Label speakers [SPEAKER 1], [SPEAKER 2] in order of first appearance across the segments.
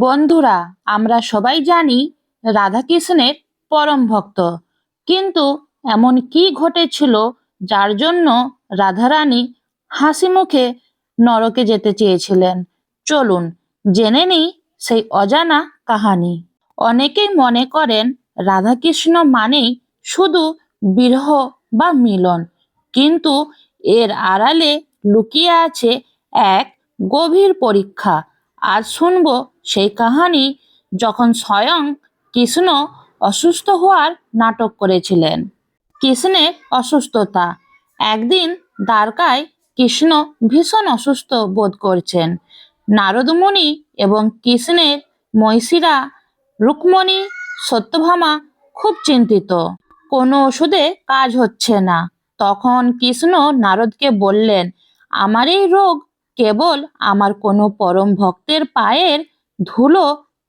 [SPEAKER 1] বন্ধুরা, আমরা সবাই জানি রাধাকৃষ্ণের পরম ভক্ত। কিন্তু এমন কি ঘটেছিল যার জন্য রাধারানী হাসি মুখে নরকে যেতে চেয়েছিলেন? চলুন জেনে নিই সেই অজানা কাহানি। অনেকেই মনে করেন রাধাকৃষ্ণ মানেই শুধু বিরহ বা মিলন, কিন্তু এর আড়ালে লুকিয়ে আছে এক গভীর পরীক্ষা। আজ শুনবো সেই কাহানি যখন স্বয়ং কৃষ্ণ অসুস্থ হওয়ার নাটক করেছিলেন। কৃষ্ণের অসুস্থতা। একদিন দ্বারকায় কৃষ্ণ ভীষণ অসুস্থ বোধ করছেন। নারদ মুনি এবং কৃষ্ণের মহিষীরা রুক্মণী, সত্যভামা খুব চিন্তিত। কোনো ওষুধে কাজ হচ্ছে না। তখন কৃষ্ণ নারদকে বললেন, আমার এই রোগ কেবল আমার কোনো পরম ভক্তের পায়ের ধুলো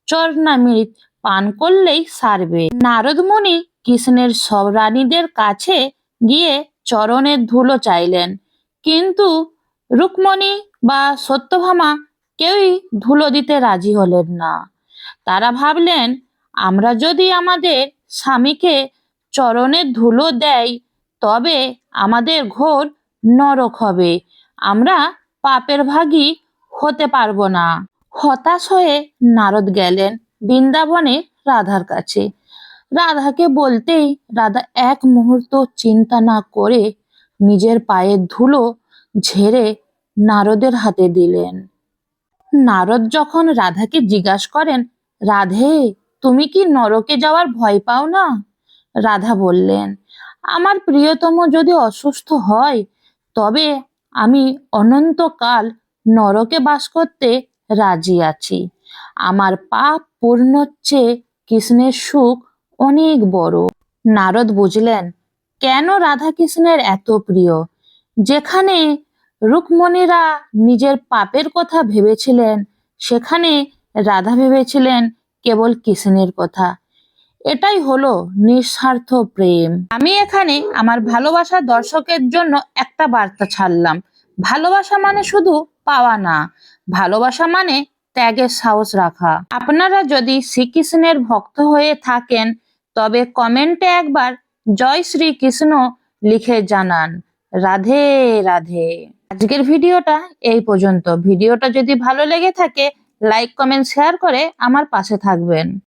[SPEAKER 1] চরণামৃত পান করলেই সারবে। নারদ মুনি কৃষ্ণের সব রানীদের কাছে গিয়ে চরণের ধুলো চাইলেন, কিন্তু রুক্মণী বা সত্যভামা কেউই ধুলো দিতে রাজি হলেন না। তারা ভাবলেন, আমরা যদি আমাদের স্বামীকে চরণের ধুলো দেই তবে আমাদের ঘোর নরক হবে, আমরা পাপের ভাগী হতে পারবো না। হতাশ হয়ে নারদ গেলেন বৃন্দাবনে রাধার কাছে। রাধাকে বলতেই রাধা এক মুহূর্ত চিন্তা না করে নিজের পায়ের ধুলো ঝেড়ে নারদের হাতে দিলেন। নারদ যখন রাধাকে জিজ্ঞাসা করেন, রাধে, তুমি কি নরকে যাওয়ার ভয় পাও না? রাধা বললেন, আমার প্রিয়তম যদি অসুস্থ হয় তবে আমি অনন্তকাল নরকে বাস করতে রাজি আছি। আমার পাপ পূর্ণর চেয়ে কৃষ্ণের সুখ অনেক বড়। নারদ বুঝলেন কেন রাধা কৃষ্ণের এত প্রিয়। যেখানে রুক্মণীরা নিজের পাপের কথা ভেবেছিলেন, সেখানে রাধা ভেবেছিলেন কেবল কৃষ্ণের কথা। এটাই হলো নিঃস্বার্থ প্রেম। আমি এখানে আমার ভালোবাসার দর্শকের জন্য একটা বার্তা ছাড়লাম। ভালোবাসা মানে শুধু পাওয়া না, ভালোবাসা মানে ত্যাগের সাহস রাখা। আপনারা যদি শ্রীকৃষ্ণের ভক্ত হয়ে থাকেন তবে কমেন্টে একবার জয় শ্রীকৃষ্ণ লিখে জানান। রাধে রাধে। আজকের ভিডিওটা এই পর্যন্ত। ভিডিওটা যদি ভালো লেগে থাকে লাইক, কমেন্ট, শেয়ার করে আমার পাশে থাকবেন।